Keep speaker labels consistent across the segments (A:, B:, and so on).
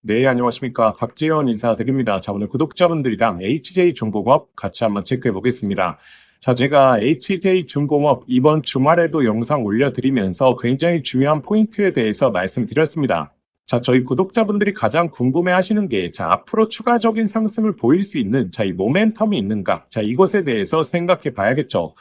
A: 네, 안녕하십니까. 박재현 인사드립니다. 자, 오늘 구독자분들이랑 HJ중공업 같이 한번 체크해 보겠습니다. 자, 제가 HJ중공업 이번 주말에도 영상 올려드리면서 굉장히 중요한 포인트에 대해서 말씀드렸습니다. 자, 저희 구독자분들이 가장 궁금해 하시는 게, 자, 앞으로 추가적인 상승을 보일 수 있는, 자, 이 모멘텀이 있는가? 자, 이것에 대해서 생각해 봐야겠죠.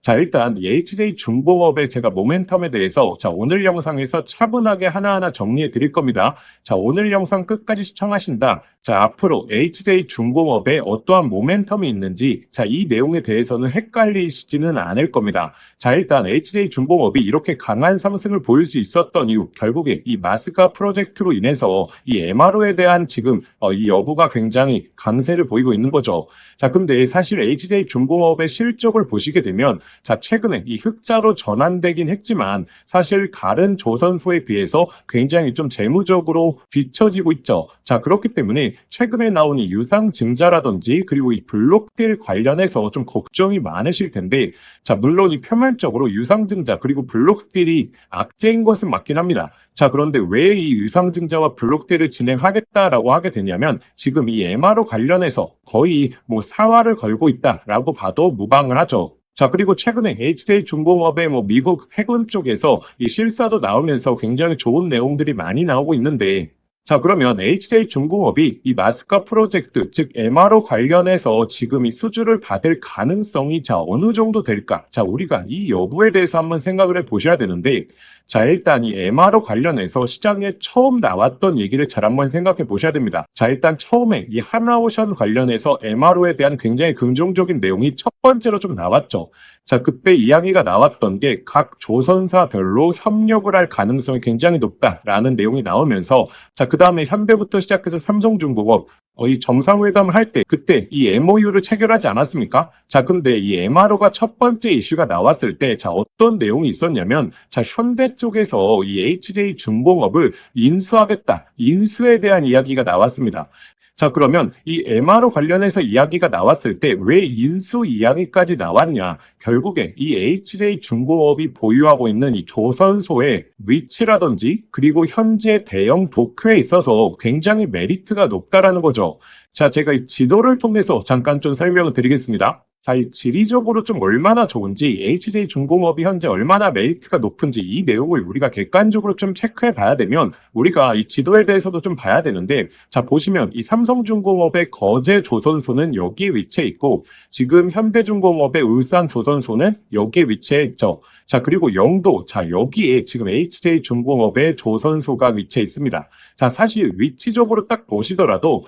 A: 자, 일단 이 HJ중공업의 제가 모멘텀에 대해서 오늘 영상에서 차분하게 하나하나 정리해 드릴 겁니다. 자, 오늘 영상 끝까지 시청하신다. 자, 앞으로 HJ중공업에 어떠한 모멘텀이 있는지 이 내용에 대해서는 헷갈리시지는 않을 겁니다. 자, 일단 HJ중공업이 이렇게 강한 상승을 보일 수 있었던 이유, 결국에 이 마스카 프로젝트로 인해서 이 MRO에 대한 지금 이 여부가 굉장히 강세를 보이고 있는 거죠. 자, 근데 사실 HJ중공업의 실적을 보시게 되면 자, 최근에 이 흑자로 전환되긴 했지만 사실 다른 조선소에 비해서 굉장히 좀 재무적으로 비춰지고 있죠. 자, 그렇기 때문에 최근에 나온 이 유상증자라든지 그리고 이 블록딜 관련해서 좀 걱정이 많으실 텐데, 자, 물론 이 표면적으로 유상증자 그리고 블록딜이 악재인 것은 맞긴 합니다. 자, 그런데 왜 이 유상증자와 블록딜을 진행하겠다라고 하게 되냐면 지금 이 MRO 관련해서 거의 뭐 사활을 걸고 있다라고 봐도 무방을 하죠. 자, 그리고 최근에 HJ중공업의 미국 해군 쪽에서 이 실사도 나오면서 굉장히 좋은 내용들이 많이 나오고 있는데, 자, 그러면 HJ중공업이 이 마스카 프로젝트, 즉 MRO 관련해서 지금 이 수주를 받을 가능성이 어느 정도 될까? 자, 우리가 이 여부에 대해서 한번 생각을 해 보셔야 되는데, 자, 일단 이 MRO 관련해서 시장에 처음 나왔던 얘기를 잘 한번 생각해 보셔야 됩니다. 자, 일단 처음에 이 하나오션 관련해서 MRO에 대한 굉장히 긍정적인 내용이 첫 번째로 좀 나왔죠. 자, 그때 이야기가 나왔던 게 각 조선사별로 협력을 할 가능성이 굉장히 높다라는 내용이 나오면서, 자, 그 다음에 현대부터 시작해서 삼성중공업, 이 정상회담을 할 때 그때 이 MOU를 체결하지 않았습니까? 자, 근데 이 MRO가 첫 번째 이슈가 나왔을 때, 자, 어떤 내용이 있었냐면, 자, 현대 쪽에서 이 HJ중공업을 인수하겠다, 인수에 대한 이야기가 나왔습니다. 자, 그러면 이 MRO 관련해서 이야기가 나왔을 때 왜 인수 이야기까지 나왔냐? 결국에 이 HJ중공업이 보유하고 있는 이 조선소의 위치라든지 그리고 현재 대형 도쿄에 있어서 굉장히 메리트가 높다라는 거죠. 자, 제가 이 지도를 통해서 잠깐 좀 설명을 드리겠습니다. 자, 이 지리적으로 좀 얼마나 좋은지, HJ중공업이 현재 얼마나 메리트가 높은지 이 내용을 우리가 객관적으로 좀 체크해 봐야 되면 우리가 이 지도에 대해서도 좀 봐야 되는데, 자, 보시면 이 삼성중공업의 거제 조선소는 여기에 위치해 있고, 지금 현대중공업의 울산 조선소는 여기에 위치해 있죠. 자, 그리고 영도, 자, 여기에 지금 HJ중공업의 조선소가 위치해 있습니다. 자, 사실 위치적으로 딱 보시더라도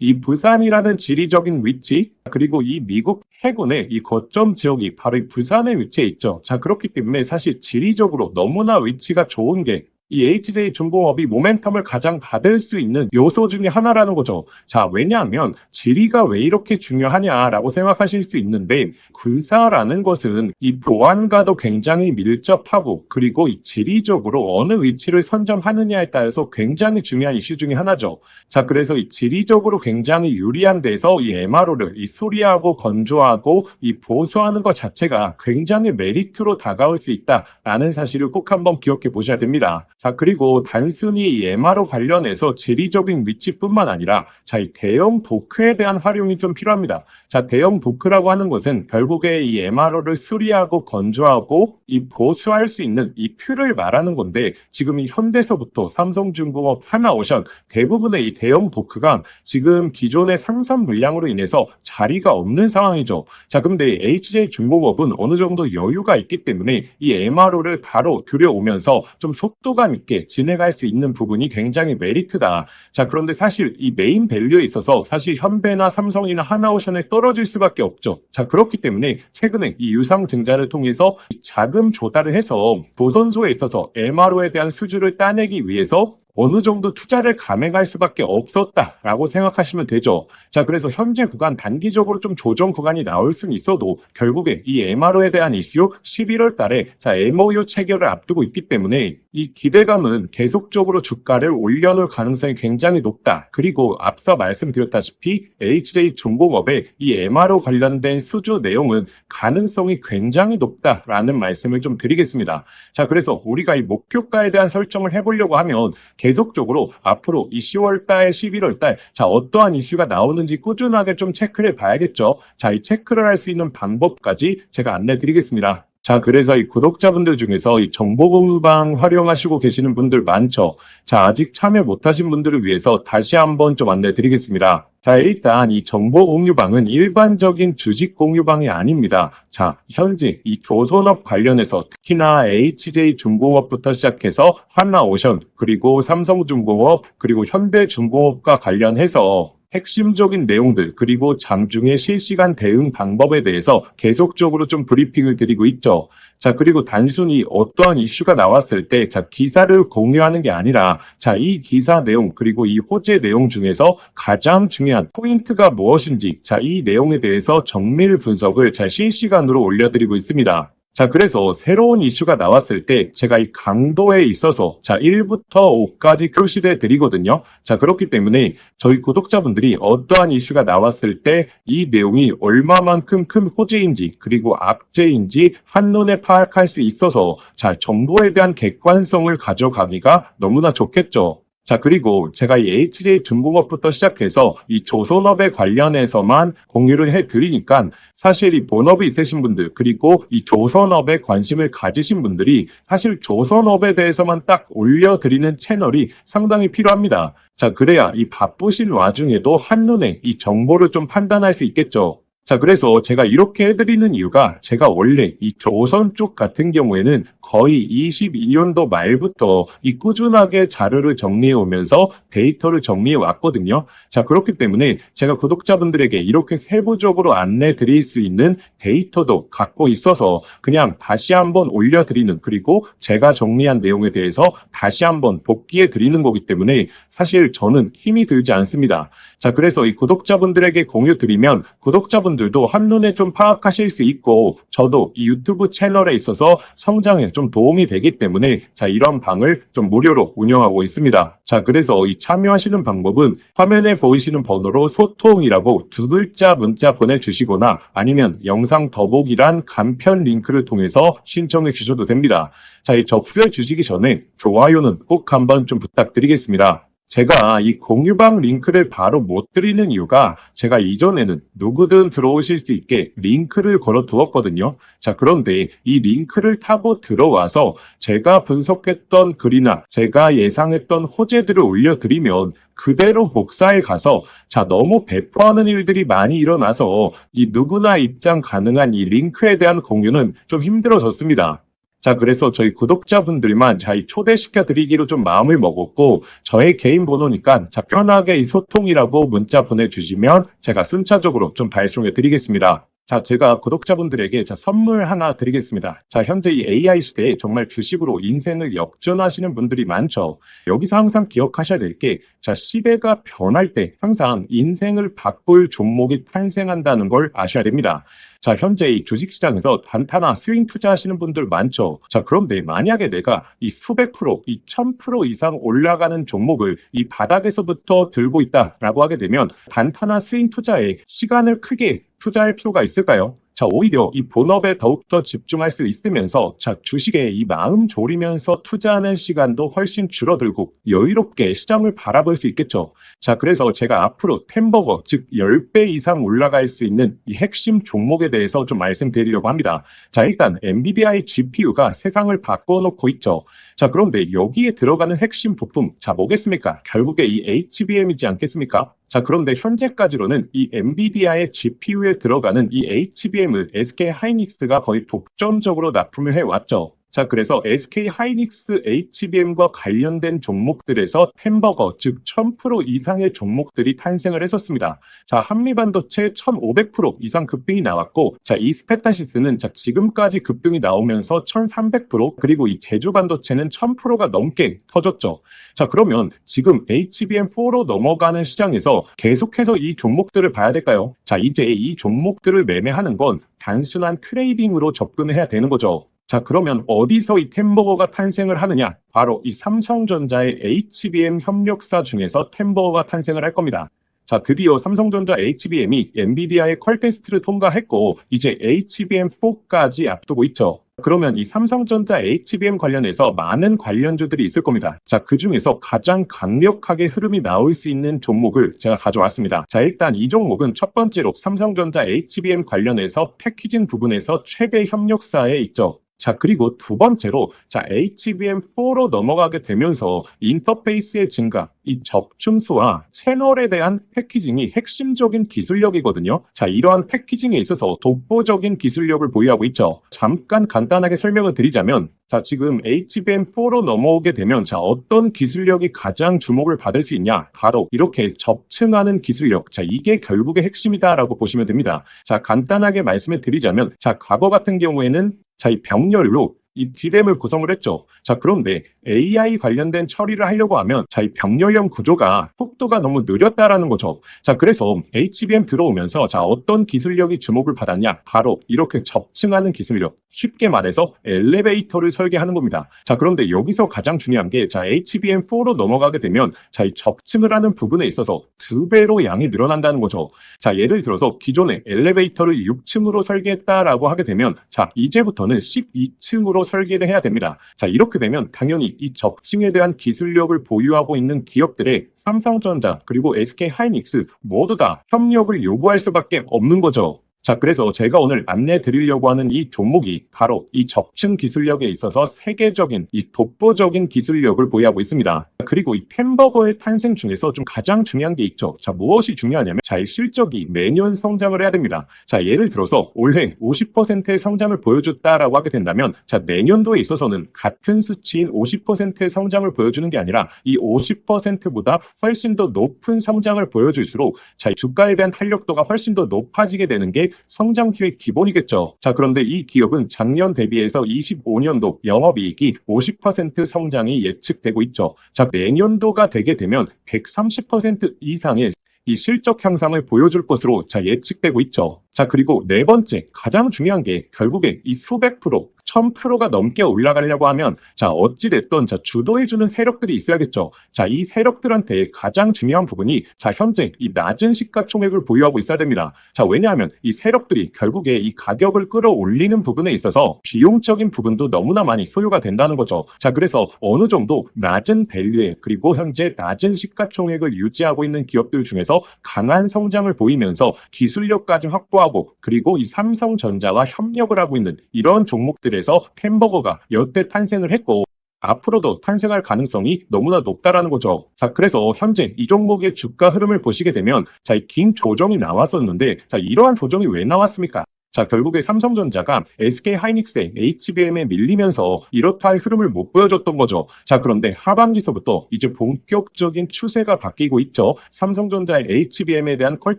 A: 이 부산이라는 지리적인 위치, 그리고 이 미국 해군의 이 거점 지역이 바로 이 부산에 위치해 있죠. 자, 그렇기 때문에 사실 지리적으로 너무나 위치가 좋은 게 이 HJ중공업이 모멘텀을 가장 받을 수 있는 요소 중에 하나라는 거죠. 자, 왜냐하면 지리가 왜 이렇게 중요하냐라고 생각하실 수 있는데, 군사라는 것은 이 보안과도 굉장히 밀접하고 그리고 이 지리적으로 어느 위치를 선점하느냐에 따라서 굉장히 중요한 이슈 중에 하나죠. 자, 그래서 이 지리적으로 굉장히 유리한 데서 이 MRO를 이 수리하고 건조하고 이 보수하는 것 자체가 굉장히 메리트로 다가올 수 있다라는 사실을 꼭 한번 기억해 보셔야 됩니다. 자, 그리고 단순히 이 MRO 관련해서 지리적인 위치뿐만 아니라 이 대형 도크에 대한 활용이 좀 필요합니다. 자, 대형 도크라고 하는 것은 결국에 이 MRO를 수리하고 건조하고 이 보수할 수 있는 이 큐를 말하는 건데, 지금 이 현대서부터 삼성중공업, 하나오션 대부분의 이 대형 도크가 지금 기존의 상선 물량으로 인해서 자리가 없는 상황이죠. 자, 근데 HJ중공업은 어느 정도 여유가 있기 때문에 이 MRO를 바로 들여오면서 좀 속도감 있게 진행할 수 있는 부분이 굉장히 메리트다. 자, 그런데 사실 이 메인 밸류에 있어서 사실 현대나 삼성이나 하나오션에 떨어질 수밖에 없죠. 자, 그렇기 때문에 최근에 이 유상증자를 통해서 자금 조달을 해서 조선소에 있어서 MRO에 대한 수주를 따내기 위해서 어느 정도 투자를 감행할 수밖에 없었다라고 생각하시면 되죠. 자, 그래서 현재 구간 단기적으로 좀 조정 구간이 나올 수는 있어도 결국에 이 MRO에 대한 이슈 11월 달에 MOU 체결을 앞두고 있기 때문에 이 기대감은 계속적으로 주가를 올려놓을 가능성이 굉장히 높다. 그리고 앞서 말씀드렸다시피 HJ중공업의 이 MRO 관련된 수주 내용은 가능성이 굉장히 높다라는 말씀을 좀 드리겠습니다. 자, 그래서 우리가 이 목표가에 대한 설정을 해보려고 하면 계속적으로 앞으로 이 10월달, 11월달 자 어떠한 이슈가 나오는지 꾸준하게 좀 체크를 봐야겠죠. 자, 이 체크를 할 수 있는 방법까지 제가 안내드리겠습니다. 자, 그래서 이 구독자분들 중에서 이 정보공유방 활용하시고 계시는 분들 많죠. 자, 아직 참여 못하신 분들을 위해서 다시 한번 좀 안내드리겠습니다. 자, 일단 이 정보공유방은 일반적인 주식공유방이 아닙니다. 자, 현재 이 조선업 관련해서 특히나 HJ중공업부터 시작해서 한화오션, 그리고 삼성중공업, 그리고 현대중공업과 관련해서 핵심적인 내용들 그리고 장중의 실시간 대응 방법에 대해서 계속적으로 좀 브리핑을 드리고 있죠. 자, 그리고 단순히 어떠한 이슈가 나왔을 때, 자, 기사를 공유하는 게 아니라, 자, 이 기사 내용, 그리고 이 호재 내용 중에서 가장 중요한 포인트가 무엇인지, 자, 이 내용에 대해서 정밀 분석을 자, 실시간으로 올려드리고 있습니다. 자, 그래서 새로운 이슈가 나왔을 때 제가 이 강도에 있어서 자, 1부터 5까지 표시를 드리거든요. 자, 그렇기 때문에 저희 구독자분들이 어떠한 이슈가 나왔을 때 이 내용이 얼마만큼 큰 호재인지 그리고 악재인지 한눈에 파악할 수 있어서 자, 정보에 대한 객관성을 가져가기가 너무나 좋겠죠. 자, 그리고 제가 이 HJ중공업부터 시작해서 이 조선업에 관련해서만 공유를 해드리니까 사실 이 본업이 있으신 분들 그리고 이 조선업에 관심을 가지신 분들이 사실 조선업에 대해서만 딱 올려드리는 채널이 상당히 필요합니다. 자, 그래야 이 바쁘신 와중에도 한눈에 이 정보를 좀 판단할 수 있겠죠. 자, 그래서 제가 이렇게 해드리는 이유가 제가 원래 이 조선 쪽 같은 경우에는 거의 22년도 말부터 이 꾸준하게 자료를 정리해 오면서 데이터를 정리해 왔거든요. 자, 그렇기 때문에 제가 구독자분들에게 이렇게 세부적으로 안내 드릴 수 있는 데이터도 갖고 있어서 그냥 다시 한번 올려드리는 그리고 제가 정리한 내용에 대해서 다시 한번 복귀해 드리는 거기 때문에 사실 저는 힘이 들지 않습니다. 자, 그래서 이 구독자분들에게 공유 드리면 구독자분들도 한눈에 좀 파악하실 수 있고 저도 이 유튜브 채널에 있어서 성장에 좀 도움이 되기 때문에 자, 이런 방을 좀 무료로 운영하고 있습니다. 자, 그래서 이 참여하시는 방법은 화면에 보이시는 번호로 소통이라고 두 글자 문자 보내주시거나 아니면 영상 더보기란 간편 링크를 통해서 신청해 주셔도 됩니다. 자, 이 접수해 주시기 전에 좋아요는 꼭 한번 좀 부탁드리겠습니다. 제가 이 공유방 링크를 바로 못 드리는 이유가 제가 이전에는 누구든 들어오실 수 있게 링크를 걸어 두었거든요. 자, 그런데 이 링크를 타고 들어와서 제가 분석했던 글이나 제가 예상했던 호재들을 올려드리면 그대로 복사해 가서 자, 너무 배포하는 일들이 많이 일어나서 이 누구나 입장 가능한 이 링크에 대한 공유는 좀 힘들어졌습니다. 자, 그래서 저희 구독자분들만 자, 초대시켜 드리기로 좀 마음을 먹었고, 저의 개인 번호니까 자, 편하게 이 소통이라고 문자 보내주시면 제가 순차적으로 좀 발송해 드리겠습니다. 자, 제가 구독자분들에게 자, 선물 하나 드리겠습니다. 자, 현재 이 AI 시대에 정말 주식으로 인생을 역전하시는 분들이 많죠. 여기서 항상 기억하셔야 될 게, 자, 시대가 변할 때 항상 인생을 바꿀 종목이 탄생한다는 걸 아셔야 됩니다. 자, 현재 이 주식시장에서 단타나 스윙 투자하시는 분들 많죠. 자, 그런데 만약에 내가 이 수백 프로, 이 1000% 이상 올라가는 종목을 이 바닥에서부터 들고 있다라고 하게 되면 단타나 스윙 투자에 시간을 크게 투자할 필요가 있을까요? 자, 오히려 이 본업에 더욱더 집중할 수 있으면서 자, 주식에 이 마음 졸이면서 투자하는 시간도 훨씬 줄어들고 여유롭게 시장을 바라볼 수 있겠죠. 자, 그래서 제가 앞으로 햄버거, 즉 10배 이상 올라갈 수 있는 이 핵심 종목에 대해서 좀 말씀드리려고 합니다. 자, 일단 엔비디아의 GPU가 세상을 바꿔놓고 있죠. 자, 그런데 여기에 들어가는 핵심 부품, 자, 뭐겠습니까? 결국에 이 HBM이지 않겠습니까? 자, 그런데 현재까지로는 이 엔비디아의 GPU에 들어가는 이 HBM을 SK 하이닉스가 거의 독점적으로 납품을 해왔죠. 자, 그래서 SK 하이닉스 HBM과 관련된 종목들에서 햄버거, 즉 1000% 이상의 종목들이 탄생을 했었습니다. 자, 한미반도체 1500% 이상 급등이 나왔고, 자, 이 스페타시스는 자, 지금까지 급등이 나오면서 1300% 그리고 이 제주반도체는 1000%가 넘게 터졌죠. 자, 그러면 지금 HBM4로 넘어가는 시장에서 계속해서 이 종목들을 봐야 될까요? 자, 이제 이 종목들을 매매하는 건 단순한 트레이딩으로 접근을 해야 되는 거죠. 자, 그러면 어디서 이 템버거가 탄생을 하느냐? 바로 이 삼성전자의 HBM 협력사 중에서 템버거가 탄생을 할 겁니다. 자, 드디어 삼성전자 HBM이 엔비디아의 퀄 테스트를 통과했고 이제 HBM4까지 앞두고 있죠. 그러면 이 삼성전자 HBM 관련해서 많은 관련주들이 있을 겁니다. 자, 그 중에서 가장 강력하게 흐름이 나올 수 있는 종목을 제가 가져왔습니다. 자, 일단 이 종목은 첫 번째로 삼성전자 HBM 관련해서 패키징 부분에서 최대 협력사에 있죠. 자, 그리고 두 번째로, 자, HBM4로 넘어가게 되면서 인터페이스의 증가, 이 적층수와 채널에 대한 패키징이 핵심적인 기술력이거든요. 자, 이러한 패키징에 있어서 독보적인 기술력을 보유하고 있죠. 잠깐 간단하게 설명을 드리자면, 자, 지금 HBM4로 넘어오게 되면, 자, 어떤 기술력이 가장 주목을 받을 수 있냐? 바로 이렇게 접층하는 기술력. 자, 이게 결국의 핵심이다라고 보시면 됩니다. 자, 간단하게 말씀을 드리자면, 자, 과거 같은 경우에는 자, 이 병렬로 이 D램을 구성을 했죠. 자, 그런데 AI 관련된 처리를 하려고 하면 자, 이 병렬형 구조가 속도가 너무 느렸다라는 거죠. 자, 그래서 HBM 들어오면서 자, 어떤 기술력이 주목을 받았냐? 바로 이렇게 접층하는 기술력. 쉽게 말해서 엘리베이터를 설계하는 겁니다. 자, 그런데 여기서 가장 중요한 게 자, HBM4로 넘어가게 되면 자, 이 접층을 하는 부분에 있어서 2배로 양이 늘어난다는 거죠. 자, 예를 들어서 기존에 엘리베이터를 6층으로 설계했다라고 하게 되면 자, 이제부터는 12층으로 설계를 해야 됩니다. 자, 이렇게 되면 당연히 이 접층에 대한 기술력을 보유하고 있는 기업들의 삼성전자 그리고 SK하이닉스 모두 다 협력을 요구할 수밖에 없는 거죠. 자, 그래서 제가 오늘 안내 드리려고 하는 이 종목이 바로 이 접층 기술력에 있어서 세계적인 이 독보적인 기술력을 보유하고 있습니다. 그리고 이 템버거의 탄생 중에서 좀 가장 중요한 게 있죠. 자, 무엇이 중요하냐면 자, 이 실적이 매년 성장을 해야 됩니다. 자, 예를 들어서 올해 50%의 성장을 보여줬다라고 하게 된다면 자, 내년도에 있어서는 같은 수치인 50%의 성장을 보여주는 게 아니라 이 50%보다 훨씬 더 높은 성장을 보여줄수록 자, 이 주가에 대한 탄력도가 훨씬 더 높아지게 되는 게 성장기의 기본이겠죠. 자, 그런데 이 기업은 작년 대비해서 25년도 영업이익이 50% 성장이 예측되고 있죠. 자, 내년도가 되게 되면 130% 이상의 이 실적 향상을 보여줄 것으로 자, 예측되고 있죠. 자, 그리고 네 번째 가장 중요한 게 결국에 이 수백 프로 1000%가 넘게 올라가려고 하면 자, 어찌됐든 자, 주도해주는 세력들이 있어야겠죠. 자, 이 세력들한테 가장 중요한 부분이 자, 현재 이 낮은 시가총액을 보유하고 있어야 됩니다. 자, 왜냐하면 이 세력들이 결국에 이 가격을 끌어올리는 부분에 있어서 비용적인 부분도 너무나 많이 소요가 된다는 거죠. 자, 그래서 어느 정도 낮은 밸류에 그리고 현재 낮은 시가총액을 유지하고 있는 기업들 중에서 강한 성장을 보이면서 기술력까지 확보하고 그리고 이 삼성전자와 협력을 하고 있는 이런 종목들에서 템버거가 여태 탄생을 했고 앞으로도 탄생할 가능성이 너무나 높다라는 거죠. 자, 그래서 현재 이 종목의 주가 흐름을 보시게 되면 자, 이 긴 조정이 나왔었는데 자, 이러한 조정이 왜 나왔습니까? 자, 결국에 삼성전자가 SK하이닉스의 HBM에 밀리면서 이렇다 할 흐름을 못 보여줬던 거죠. 자, 그런데 하반기서부터 이제 본격적인 추세가 바뀌고 있죠. 삼성전자의 HBM에 대한 퀄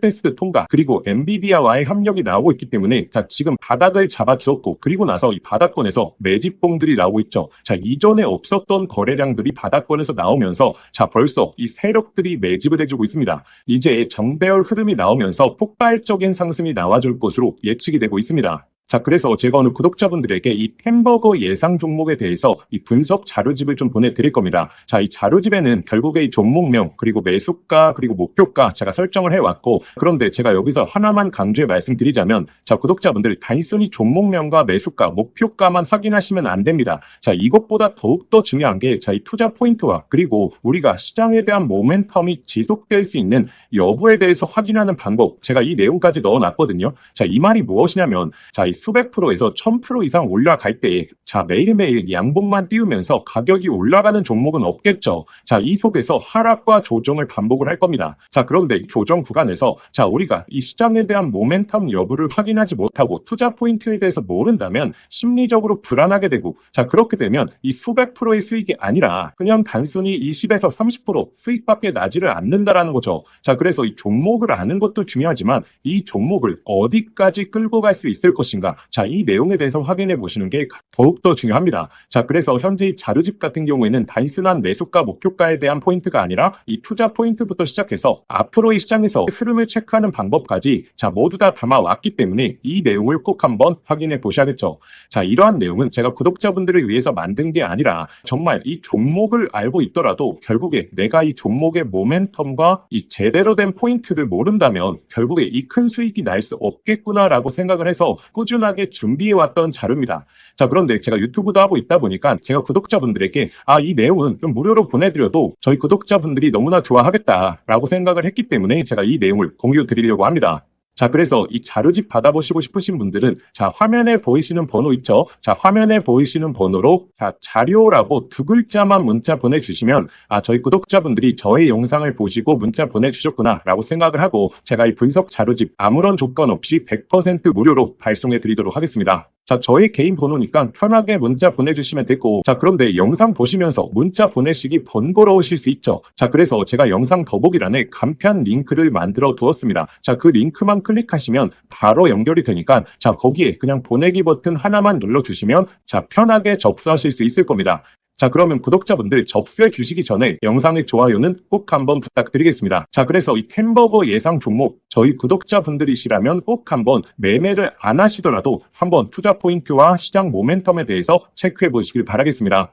A: 테스트 통과 그리고 엔비디아와의 협력이 나오고 있기 때문에 자, 지금 바닥을 잡아주었고 그리고 나서 이 바닥권에서 매집봉들이 나오고 있죠. 자, 이전에 없었던 거래량들이 바닥권에서 나오면서 자, 벌써 이 세력들이 매집을 해주고 있습니다. 이제 정배열 흐름이 나오면서 폭발적인 상승이 나와줄 것으로 예측이 되고 있습니다. 자, 그래서 제가 오늘 구독자분들에게 이 템버거 예상 종목에 대해서 이 분석 자료집을 좀 보내드릴 겁니다. 자, 이 자료집에는 결국에 이 종목명, 그리고 매수가, 그리고 목표가 제가 설정을 해왔고, 그런데 제가 여기서 하나만 강조해 말씀드리자면, 자, 구독자분들 단순히 종목명과 매수가, 목표가만 확인하시면 안 됩니다. 자, 이것보다 더욱더 중요한 게, 자, 이 투자 포인트와, 그리고 우리가 시장에 대한 모멘텀이 지속될 수 있는 여부에 대해서 확인하는 방법, 제가 이 내용까지 넣어놨거든요. 자, 이 말이 무엇이냐면, 자, 이 수백 프로에서 1000% 이상 올라갈 때, 자, 매일매일 양봉만 띄우면서 가격이 올라가는 종목은 없겠죠. 자, 이 속에서 하락과 조정을 반복을 할 겁니다. 자, 그런데 조정 구간에서, 자, 우리가 이 시장에 대한 모멘텀 여부를 확인하지 못하고 투자 포인트에 대해서 모른다면 심리적으로 불안하게 되고, 자, 그렇게 되면 이 수백 프로의 수익이 아니라 그냥 단순히 20에서 30% 수익밖에 나지를 않는다라는 거죠. 자, 그래서 이 종목을 아는 것도 중요하지만 이 종목을 어디까지 끌고 갈 수 있을 것인가? 있습니다. 자, 이 내용에 대해서 확인해 보시는 게 더욱더 중요합니다. 자, 그래서 현재 이 자료집 같은 경우에는 단순한 매수가 목표가에 대한 포인트가 아니라 이 투자 포인트부터 시작해서 앞으로 이 시장에서 흐름을 체크하는 방법까지 자, 모두 다 담아왔기 때문에 이 내용을 꼭 한번 확인해 보셔야겠죠. 자, 이러한 내용은 제가 구독자분들을 위해서 만든 게 아니라 정말 이 종목을 알고 있더라도 결국에 내가 이 종목의 모멘텀과 이 제대로 된 포인트를 모른다면 결국에 이 큰 수익이 날 수 없겠구나라고 생각을 해서 꾸준하게 준비해왔던 자료입니다. 자, 그런데 제가 유튜브도 하고 있다 보니까 제가 구독자분들에게 이 내용은 좀 무료로 보내드려도 저희 구독자분들이 너무나 좋아하겠다라고 생각을 했기 때문에 제가 이 내용을 공유 드리려고 합니다. 자, 그래서 이 자료집 받아보시고 싶으신 분들은 자, 화면에 보이시는 번호 있죠? 자, 화면에 보이시는 번호로 자, 자료라고 두 글자만 문자 보내주시면 저희 구독자분들이 저의 영상을 보시고 문자 보내주셨구나 라고 생각을 하고 제가 이 분석 자료집 아무런 조건 없이 100% 무료로 발송해 드리도록 하겠습니다. 자, 저희 개인 번호니까 편하게 문자 보내주시면 되고, 자, 그런데 영상 보시면서 문자 보내시기 번거로우실 수 있죠. 자, 그래서 제가 영상 더보기란에 간편 링크를 만들어 두었습니다. 자, 그 링크만 클릭하시면 바로 연결이 되니까, 자, 거기에 그냥 보내기 버튼 하나만 눌러주시면, 자, 편하게 접수하실 수 있을 겁니다. 자, 그러면 구독자분들 접수해 주시기 전에 영상의 좋아요는 꼭 한번 부탁드리겠습니다. 자, 그래서 이 햄버거 예상 종목 저희 구독자분들이시라면 꼭 한번 매매를 안 하시더라도 한번 투자 포인트와 시장 모멘텀에 대해서 체크해 보시길 바라겠습니다.